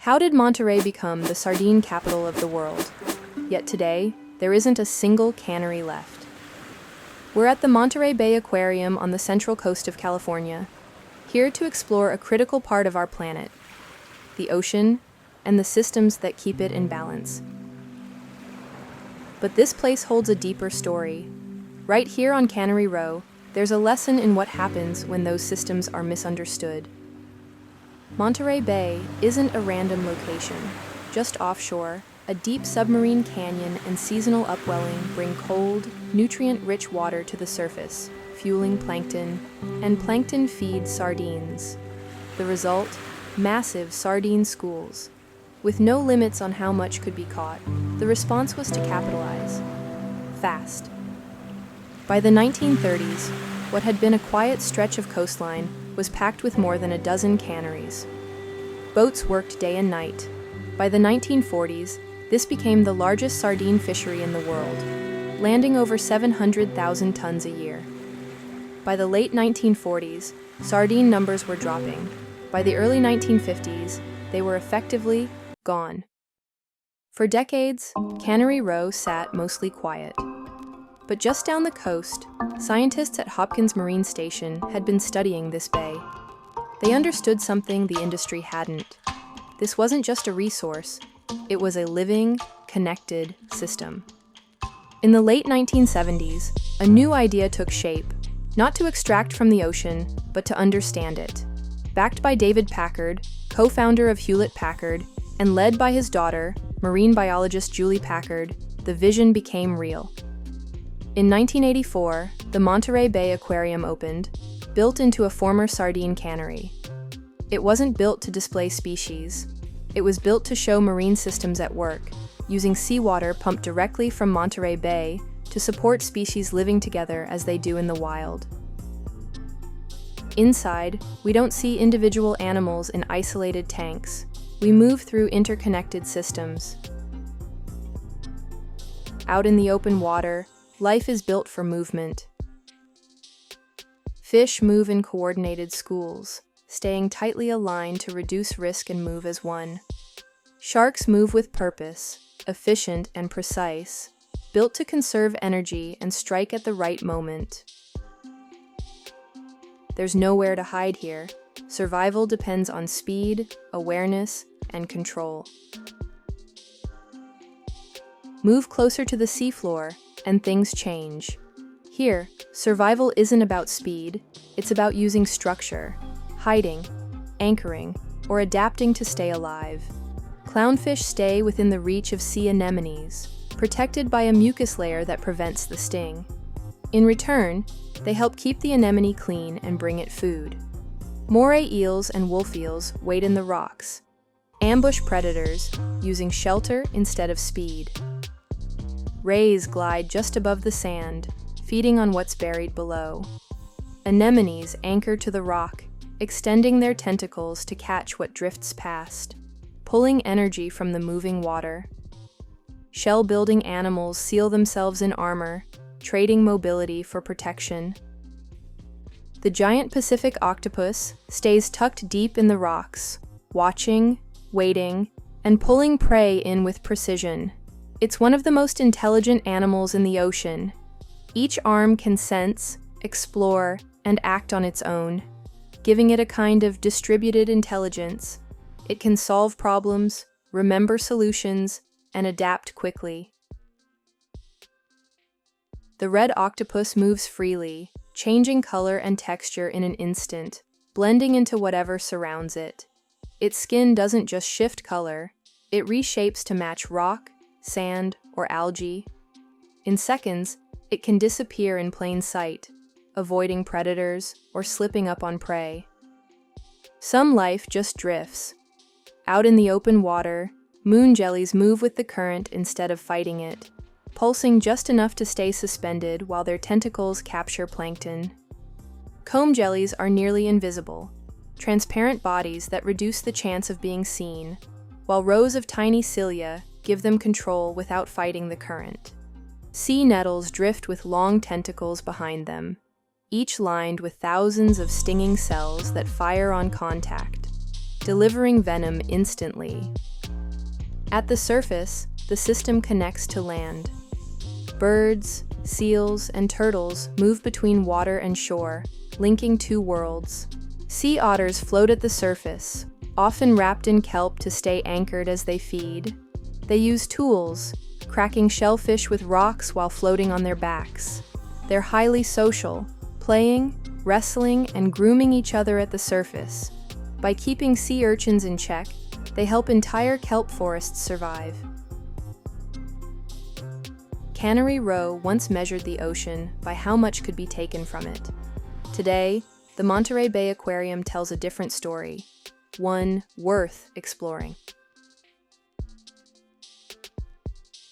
How did Monterey become the sardine capital of the world? Yet today, there isn't a single cannery left. We're at the Monterey Bay Aquarium on the central coast of California, here to explore a critical part of our planet, the ocean and the systems that keep it in balance. But this place holds a deeper story. Right here on Cannery Row, there's a lesson in what happens when those systems are misunderstood. Monterey Bay isn't a random location. Just offshore, a deep submarine canyon and seasonal upwelling bring cold, nutrient-rich water to the surface, fueling plankton, and plankton feeds sardines. The result? Massive sardine schools. With no limits on how much could be caught, the response was to capitalize. Fast. By the 1930s, what had been a quiet stretch of coastline was packed with more than a dozen canneries. Boats worked day and night. By the 1940s, this became the largest sardine fishery in the world, landing over 700,000 tons a year. By the late 1940s, sardine numbers were dropping. By the early 1950s, they were effectively gone. For decades, Cannery Row sat mostly quiet. But just down the coast, scientists at Hopkins Marine Station had been studying this bay. They understood something the industry hadn't. This wasn't just a resource, it was a living, connected system. In the late 1970s, a new idea took shape, not to extract from the ocean, but to understand it. Backed by David Packard, co-founder of Hewlett-Packard, and led by his daughter, marine biologist Julie Packard, the vision became real. In 1984, the Monterey Bay Aquarium opened, built into a former sardine cannery. It wasn't built to display species. It was built to show marine systems at work, using seawater pumped directly from Monterey Bay to support species living together as they do in the wild. Inside, we don't see individual animals in isolated tanks. We move through interconnected systems. Out in the open water, life is built for movement. Fish move in coordinated schools, staying tightly aligned to reduce risk and move as one. Sharks move with purpose, efficient and precise, built to conserve energy and strike at the right moment. There's nowhere to hide here. Survival depends on speed, awareness, and control. Move closer to the seafloor, and things change. Here, survival isn't about speed, it's about using structure, hiding, anchoring, or adapting to stay alive. Clownfish stay within the reach of sea anemones, protected by a mucus layer that prevents the sting. In return, they help keep the anemone clean and bring it food. Moray eels and wolf eels wait in the rocks, ambush predators, using shelter instead of speed. Rays glide just above the sand, feeding on what's buried below. Anemones anchor to the rock, extending their tentacles to catch what drifts past, pulling energy from the moving water. Shell-building animals seal themselves in armor, trading mobility for protection. The giant Pacific octopus stays tucked deep in the rocks, watching, waiting, and pulling prey in with precision. It's one of the most intelligent animals in the ocean. Each arm can sense, explore, and act on its own, giving it a kind of distributed intelligence. It can solve problems, remember solutions, and adapt quickly. The red octopus moves freely, changing color and texture in an instant, blending into whatever surrounds it. Its skin doesn't just shift color, it reshapes to match rock, sand, or algae. In seconds, it can disappear in plain sight, avoiding predators or slipping up on prey. Some life just drifts. Out in the open water, moon jellies move with the current instead of fighting it, pulsing just enough to stay suspended while their tentacles capture plankton. Comb jellies are nearly invisible, transparent bodies that reduce the chance of being seen, while rows of tiny cilia give them control without fighting the current. Sea nettles drift with long tentacles behind them, each lined with thousands of stinging cells that fire on contact. delivering venom instantly. At the surface, the system connects to land. Birds, seals, and turtles move between water and shore, linking two worlds. Sea otters float at the surface, often wrapped in kelp to stay anchored as they feed. They use tools, cracking shellfish with rocks while floating on their backs. They're highly social, playing, wrestling, and grooming each other at the surface. By keeping sea urchins in check, they help entire kelp forests survive. Cannery Row once measured the ocean by how much could be taken from it. Today, the Monterey Bay Aquarium tells a different story, one worth exploring.